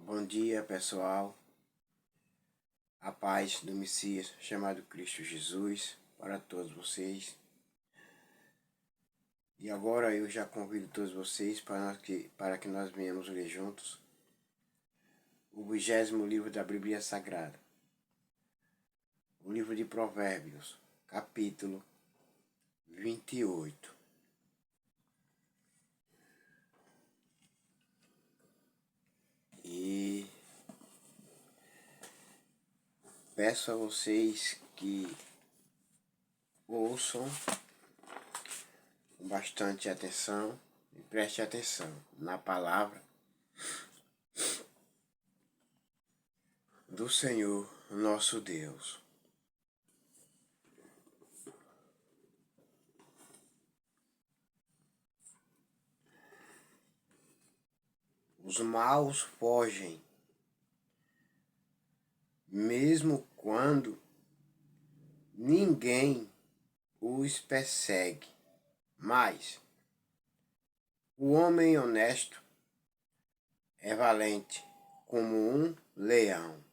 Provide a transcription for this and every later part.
Bom dia, pessoal. A paz do Messias, chamado Cristo Jesus, para todos vocês. E agora eu já convido todos vocês para que nós venhamos ler juntos o 20º livro da Bíblia Sagrada. O livro de Provérbios, capítulo 28. E peço a vocês que ouçam com bastante atenção e preste atenção na palavra do Senhor nosso Deus. Os maus fogem, mesmo quando ninguém os persegue, mas o homem honesto é valente como um leão.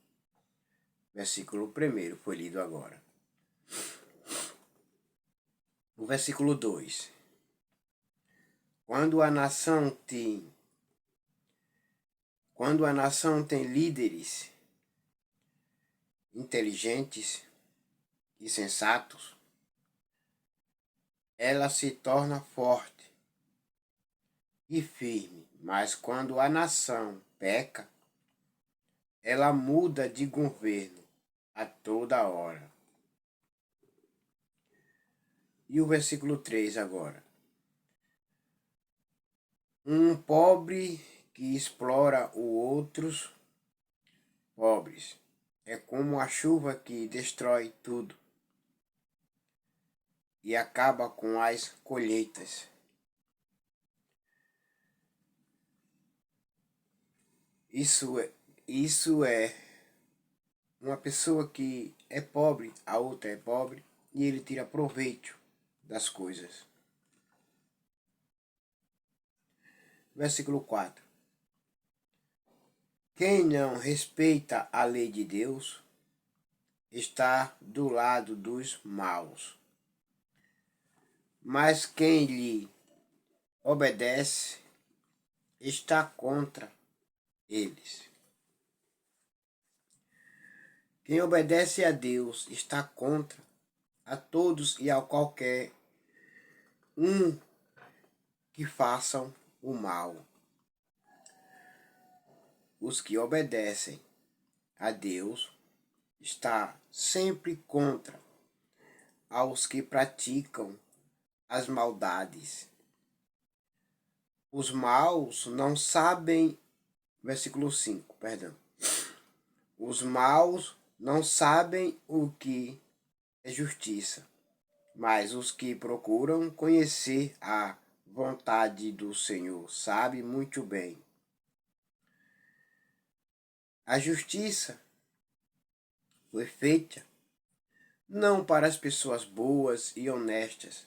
Versículo 1 foi lido agora. O versículo 2. Quando a nação tem líderes inteligentes e sensatos, ela se torna forte e firme, mas quando a nação peca, ela muda de governo a toda hora. E o versículo 3 agora. Um pobre que explora os outros pobres é como a chuva que destrói tudo e acaba com as colheitas. Isso é uma pessoa que é pobre, a outra é pobre, e ele tira proveito das coisas. Versículo 4. Quem não respeita a lei de Deus está do lado dos maus, mas quem lhe obedece está contra eles. Quem obedece a Deus está contra a todos e a qualquer um que façam o mal. Os que obedecem a Deus está sempre contra aos que praticam as maldades. Os maus não sabem, versículo 5, perdão. Os maus não sabem o que é justiça, mas os que procuram conhecer a vontade do Senhor sabem muito bem. A justiça foi feita não para as pessoas boas e honestas,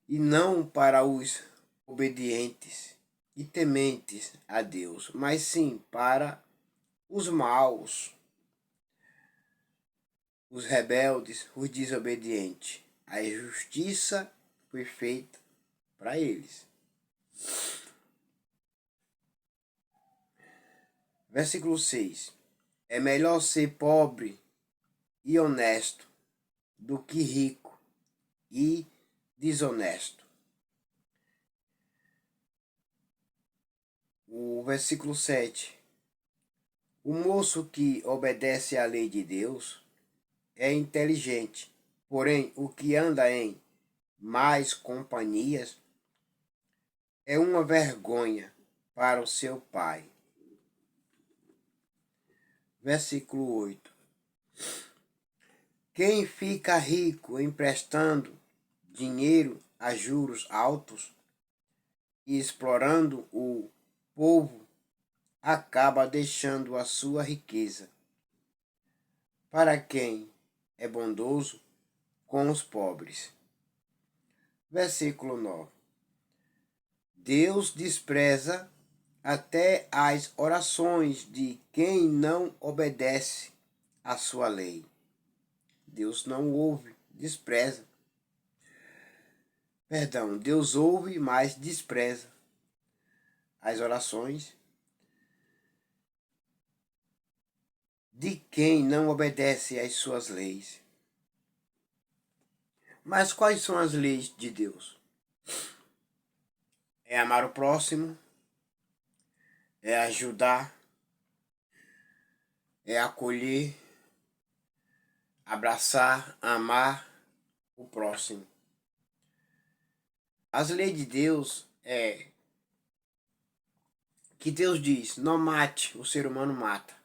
e não para os obedientes e tementes a Deus, mas sim para os maus, os rebeldes, os desobedientes. A justiça foi feita para eles. Versículo 6. É melhor ser pobre e honesto do que rico e desonesto. O versículo 7. O moço que obedece à lei de Deus é inteligente, porém o que anda em más companhias é uma vergonha para o seu pai. Versículo 8. Quem fica rico emprestando dinheiro a juros altos e explorando o povo acaba deixando a sua riqueza para quem é bondoso com os pobres. Versículo 9. Deus despreza até as orações de quem não obedece à sua lei. Deus não ouve, despreza. Perdão, Deus ouve, mas despreza as orações de quem não obedece às suas leis. Mas quais são as leis de Deus? É amar o próximo, é ajudar, é acolher, abraçar, amar o próximo. As leis de Deus é que Deus diz: não mate, o ser humano mata.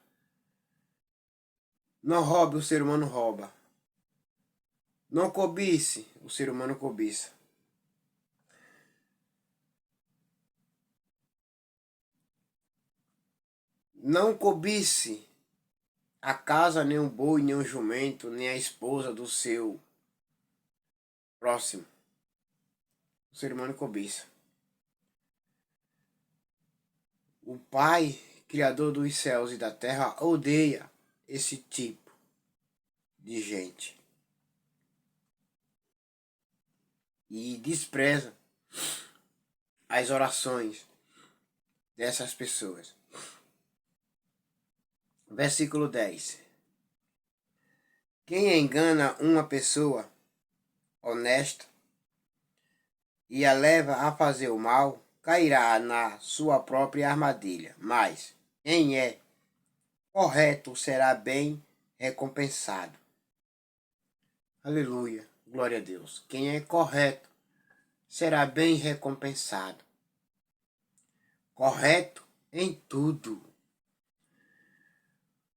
Não roube, o ser humano rouba. Não cobice, o ser humano cobiça. Não cobice a casa, nem um boi, nem um jumento, nem a esposa do seu próximo. O ser humano cobiça. O Pai, Criador dos céus e da terra, odeia esse tipo de gente. E despreza as orações dessas pessoas. Versículo 10. Quem engana uma pessoa honesta e a leva a fazer o mal, cairá na sua própria armadilha. Mas quem é correto será bem recompensado. Aleluia, glória a Deus. Quem é correto será bem recompensado. Correto em tudo.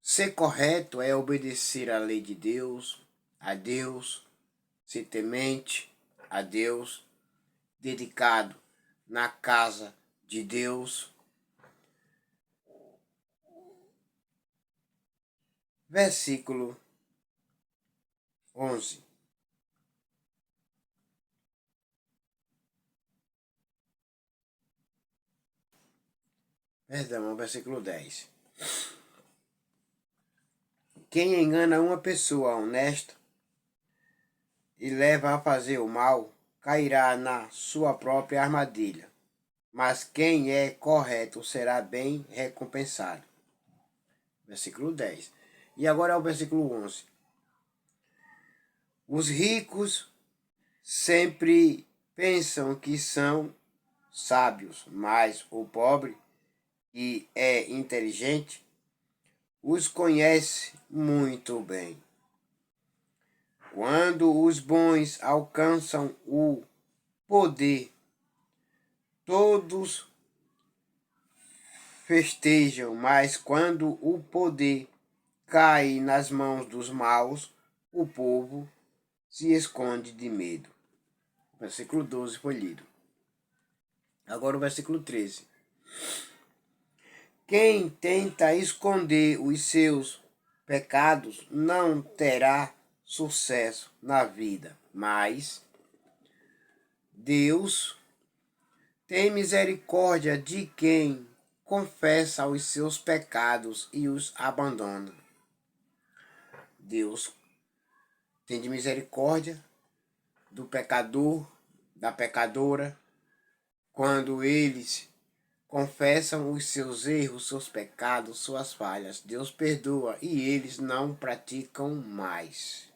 Ser correto é obedecer à lei de Deus, a Deus, ser temente a Deus, dedicado na casa de Deus. Versículo 11. Perdão, versículo 10. Quem engana uma pessoa honesta e leva a fazer o mal, cairá na sua própria armadilha. Mas quem é correto será bem recompensado. Versículo 10. E agora é o versículo 11. Os ricos sempre pensam que são sábios, mas o pobre, que é inteligente, os conhece muito bem. Quando os bons alcançam o poder, todos festejam, mas quando o poder cai nas mãos dos maus, o povo se esconde de medo. O versículo 12 foi lido. Agora o versículo 13. Quem tenta esconder os seus pecados não terá sucesso na vida, mas Deus tem misericórdia de quem confessa os seus pecados e os abandona. Deus tem de misericórdia do pecador, da pecadora, quando eles confessam os seus erros, seus pecados, suas falhas. Deus perdoa e eles não praticam mais.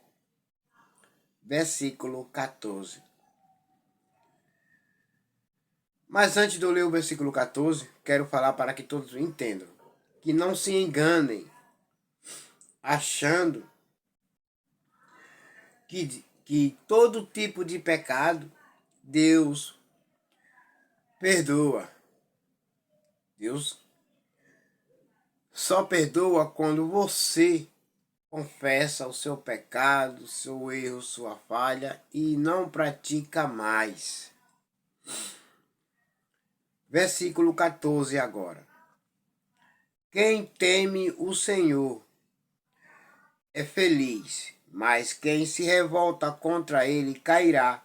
Versículo 14. Mas antes de eu ler o versículo 14, quero falar para que todos entendam. Que não se enganem, achando que todo tipo de pecado Deus perdoa. Deus só perdoa quando você confessa o seu pecado, o seu erro, sua falha e não pratica mais. Versículo 14 agora. Quem teme o Senhor é feliz, mas quem se revolta contra ele cairá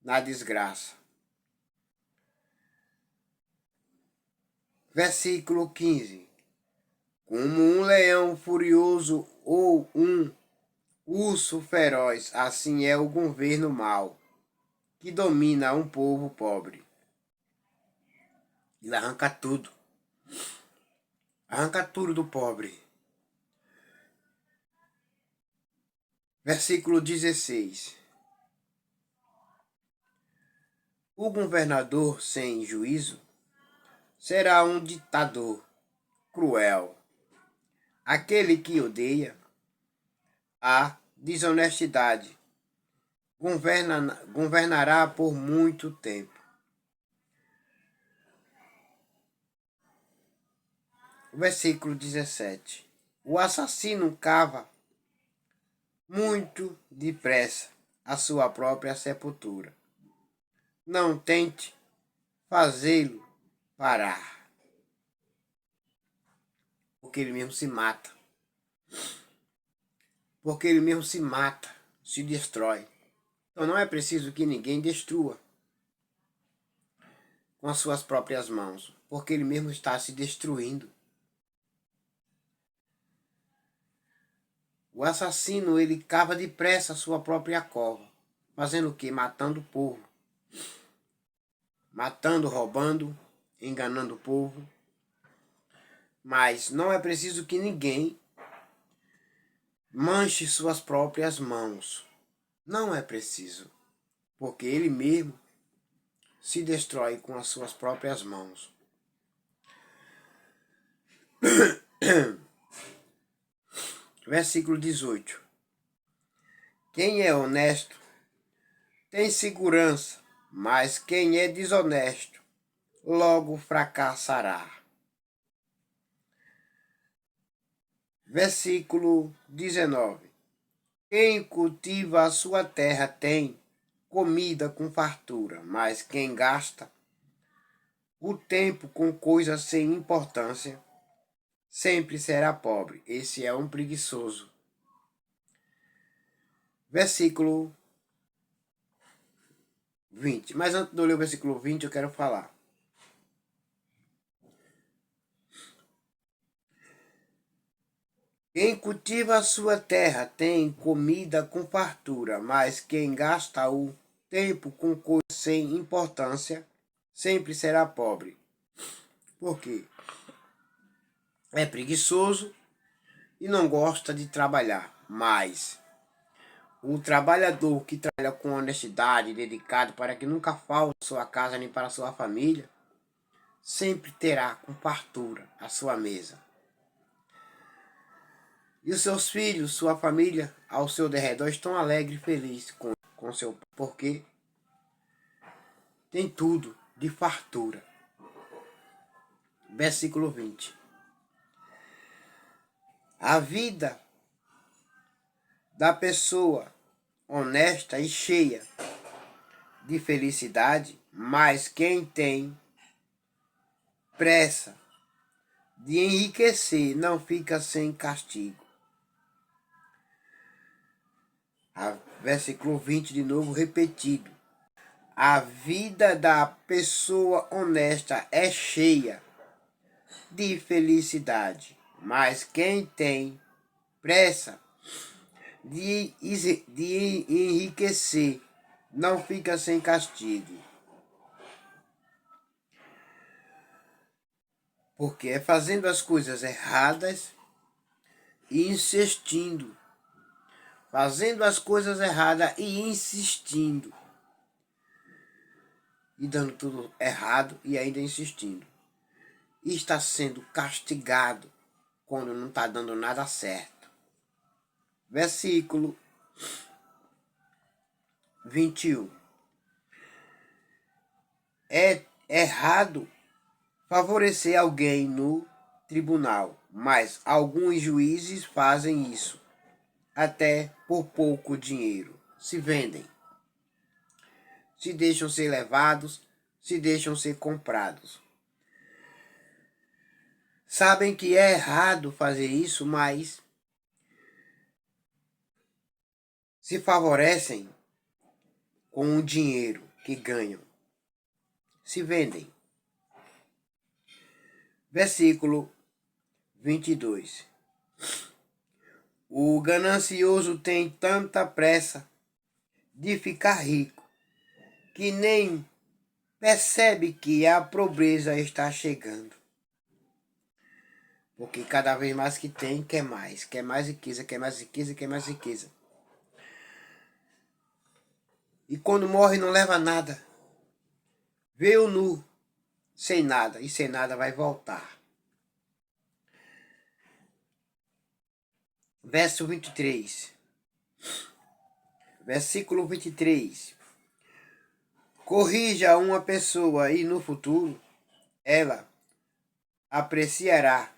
na desgraça. Versículo 15. Como um leão furioso ou um urso feroz, assim é o governo mau, que domina um povo pobre. Ele arranca tudo. Arranca tudo do pobre. Versículo 16. O governador sem juízo será um ditador cruel. Aquele que odeia a desonestidade governará por muito tempo. Versículo 17. O assassino cava muito depressa a sua própria sepultura. Não tente fazê-lo parar, porque ele mesmo se mata. Porque ele mesmo se mata, se destrói. Então não é preciso que ninguém destrua com as suas próprias mãos, porque ele mesmo está se destruindo. O assassino, ele cava depressa a sua própria cova. Fazendo o quê? Matando o povo. Matando, roubando, enganando o povo. Mas não é preciso que ninguém manche suas próprias mãos. Não é preciso, porque ele mesmo se destrói com as suas próprias mãos. Versículo 18. Quem é honesto tem segurança, mas quem é desonesto logo fracassará. Versículo 19. Quem cultiva a sua terra tem comida com fartura, mas quem gasta o tempo com coisas sem importância sempre será pobre. Esse é um preguiçoso. Versículo 20. Mas antes de eu ler o versículo 20, eu quero falar. Quem cultiva a sua terra tem comida com fartura, mas quem gasta o tempo com coisas sem importância sempre será pobre. Por quê? É preguiçoso e não gosta de trabalhar, mas o trabalhador que trabalha com honestidade, dedicado para que nunca falte sua casa nem para sua família, sempre terá com fartura a sua mesa. E os seus filhos, sua família, ao seu derredor, estão alegres e felizes com seu pai, porque tem tudo de fartura. Versículo 20. A vida da pessoa honesta e cheia de felicidade, mas quem tem pressa de enriquecer não fica sem castigo. Versículo 20 de novo repetido. A vida da pessoa honesta é cheia de felicidade, mas quem tem pressa de enriquecer não fica sem castigo. Porque é fazendo as coisas erradas e insistindo. Fazendo as coisas erradas e insistindo. E dando tudo errado e ainda insistindo. E está sendo castigado quando não está dando nada certo. Versículo 21. É errado favorecer alguém no tribunal, mas alguns juízes fazem isso, até por pouco dinheiro. Se vendem, se deixam ser levados, se deixam ser comprados. Sabem que é errado fazer isso, mas se favorecem com o dinheiro que ganham. Se vendem. Versículo 22. O ganancioso tem tanta pressa de ficar rico que nem percebe que a pobreza está chegando. Porque cada vez mais que tem, quer mais riqueza, quer mais riqueza, quer mais riqueza. E quando morre não leva nada. Veio nu, sem nada, e sem nada vai voltar. Verso 23. Versículo 23. Corrija uma pessoa e no futuro ela apreciará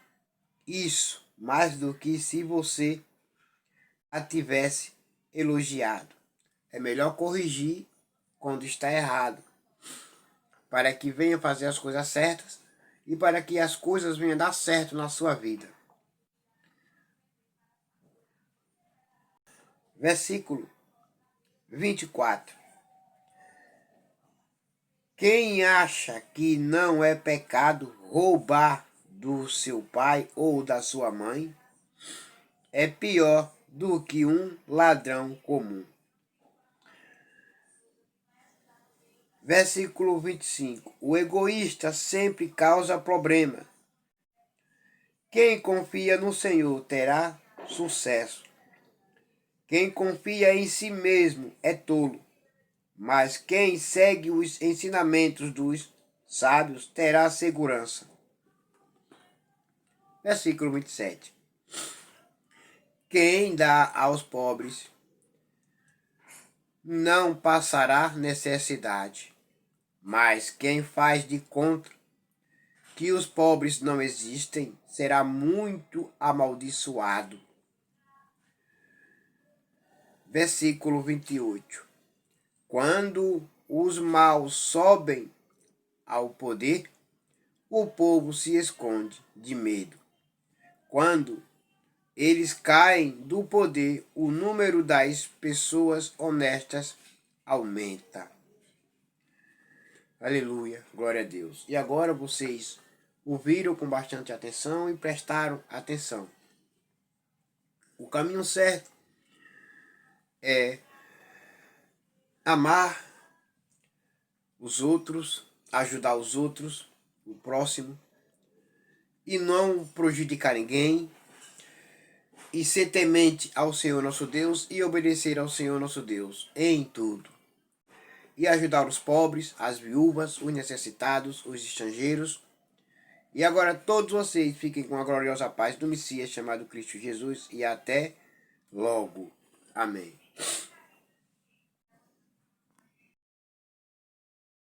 isso mais do que se você a tivesse elogiado. É melhor corrigir quando está errado, para que venha fazer as coisas certas e para que as coisas venham dar certo na sua vida. Versículo 24. Quem acha que não é pecado roubar do seu pai ou da sua mãe é pior do que um ladrão comum. Versículo 25. O egoísta sempre causa problema. Quem confia no Senhor terá sucesso. Quem confia em si mesmo é tolo, mas quem segue os ensinamentos dos sábios terá segurança. Versículo 27. Quem dá aos pobres não passará necessidade, mas quem faz de conta que os pobres não existem será muito amaldiçoado. Versículo 28. Quando os maus sobem ao poder, o povo se esconde de medo. Quando eles caem do poder, o número das pessoas honestas aumenta. Aleluia, glória a Deus. E agora vocês ouviram com bastante atenção e prestaram atenção. O caminho certo é amar os outros, ajudar os outros, o próximo, e não prejudicar ninguém, e ser temente ao Senhor nosso Deus e obedecer ao Senhor nosso Deus em tudo. E ajudar os pobres, as viúvas, os necessitados, os estrangeiros. E agora todos vocês fiquem com a gloriosa paz do Messias chamado Cristo Jesus e até logo. Amém.